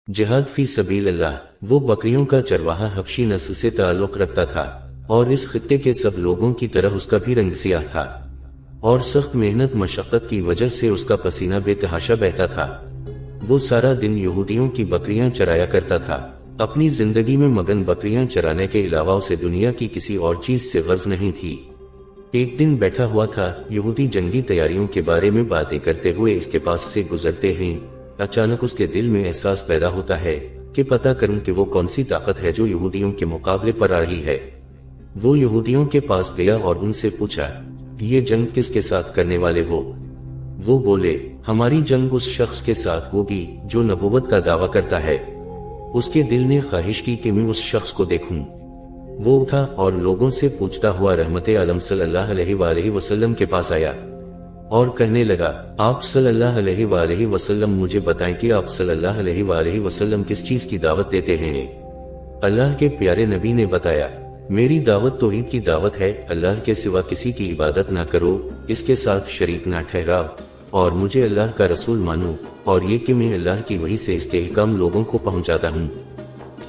जिहाद फी सबील अल्लाह। वो बकरियों का चरवाहा हबशी नस्ल से ताल्लुक रखता था और इस खित्ते के सब लोगों की तरह उसका भी रंग सियाह था और सख्त मेहनत मशक्कत की वजह से उसका पसीना बेतहाशा बहता था। वो सारा दिन यहूदियों की बकरियां चराया करता था। अपनी जिंदगी में मगन बकरियां चराने के अलावा उसे दुनिया की किसी और चीज से गर्ज नहीं थी। एक दिन बैठा हुआ था, यहूदी जंगी तैयारियों के बारे में बातें करते हुए इसके पास से गुजरते हैं। अचानक उसके दिल में एहसास पैदा होता है कि पता करूं कि वो कौन सी ताकत है जो यहूदियों के मुकाबले पर आ रही है। वो यहूदियों के पास गया और उनसे पूछा, ये जंग किसके साथ करने वाले हो? वो बोले, हमारी जंग उस शख्स के साथ होगी जो नबूवत का दावा करता है। उसके दिल ने ख्वाहिश की कि मैं उस शख्स को देखूं। वो उठा और लोगों से पूछता हुआ रहमते आलम सल्लल्लाहु अलैहि वसल्लम के पास आया और कहने लगा, आप सल्लल्लाहु अलैहि वसल्लम मुझे बताएं कि आप सल्लल्लाहु अलैहि वसल्लम किस चीज की दावत देते हैं। अल्लाह के प्यारे नबी ने बताया, मेरी दावत तौहीद की दावत है, अल्लाह के सिवा किसी की इबादत ना करो, इसके साथ शरीक ना ठहराओ और मुझे अल्लाह का रसूल मानो, और ये कि मैं अल्लाह की वही से इस्तेहकाम लोगों को पहुंचाता हूँ।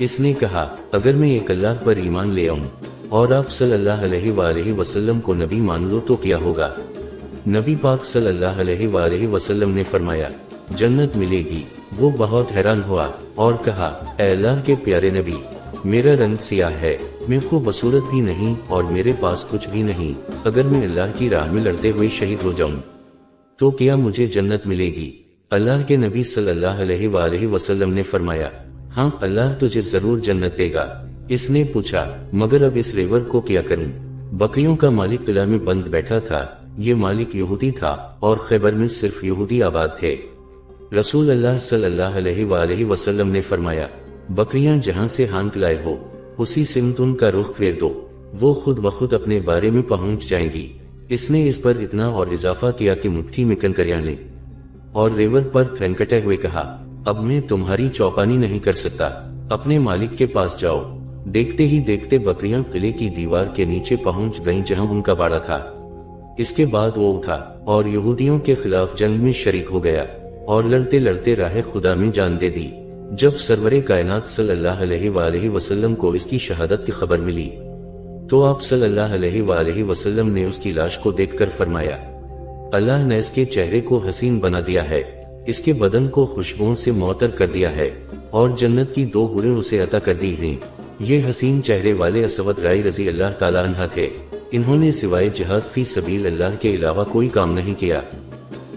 इसने कहा, अगर मैं एक अल्लाह पर ईमान ले आऊं और आप सल्लल्लाहु अलैहि वसल्लम को नबी मान लो तो क्या होगा? नबी पाक सल्लल्लाहु अलैहि वसल्लम ने फरमाया, जन्नत मिलेगी। वो बहुत हैरान हुआ और कहा, ऐ अल्लाह के प्यारे नबी, मेरा रंग सियाह है, मैं खूबसूरत भी नहीं और मेरे पास कुछ भी नहीं। अगर मैं अल्लाह की राह में लड़ते हुए शहीद हो जाऊं तो क्या मुझे जन्नत मिलेगी? अल्लाह के नबी सल्लल्लाहु अलैहि वसल्लम ने फरमाया, हाँ, अल्लाह तुझे जरूर जन्नत देगा। इसने पूछा, मगर अब इस रेवर को क्या करूं? बकरियों का मालिक किला में बंद बैठा था। ये मालिक यहूदी था और खैबर में सिर्फ यहूदी आबाद थे। रसूल अल्लाह सल्लल्लाहु अलैहि वसल्लम ने फरमाया, बकरियां जहां से हांक लाए हो उसी सिमत उनका रुख फेर दो, वो खुद ब खुद अपने बारे में पहुंच जाएंगी। इसने इस पर इतना और इजाफा किया कि मुट्ठी में कंकरियां ले और रेवर पर फेंकटे हुए कहा, अब मैं तुम्हारी चौपानी नहीं कर सकता, अपने मालिक के पास जाओ। देखते ही देखते बकरियां किले की दीवार के नीचे पहुंच गईं जहां उनका बाड़ा था। इसके बाद वो उठा और यहूदियों के खिलाफ जंग में शरीक हो गया और लड़ते लड़ते राह खुदा में जान दे दी। जब सरवरे कायनात सल्लल्लाहु अलैहि वसल्लम को इसकी शहादत की खबर मिली तो आप सल्लल्लाहु अलैहि वसल्लम ने उसकी लाश को देखकर फरमाया, अल्लाह ने इसके चेहरे को हसीन बना दिया है, इसके बदन को खुशबुओं से मुअत्तर कर दिया है और जन्नत की 2 हुरें उसे अता कर दी हैं। ये हसीन चेहरे वाले असवद राय रजी अल्लाह ताला अन्हा थे। इन्होंने सिवाय जिहाद फी सबील अल्लाह के अलावा कोई काम नहीं किया।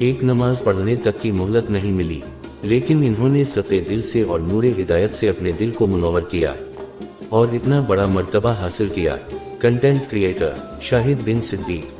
एक नमाज पढ़ने तक की मोहलत नहीं मिली, लेकिन इन्होंने सत्य दिल से और नूरे हिदायत से अपने दिल को मुनव्वर किया और इतना बड़ा मर्तबा हासिल किया। कंटेंट क्रिएटर शाहिद बिन सिद्दीक।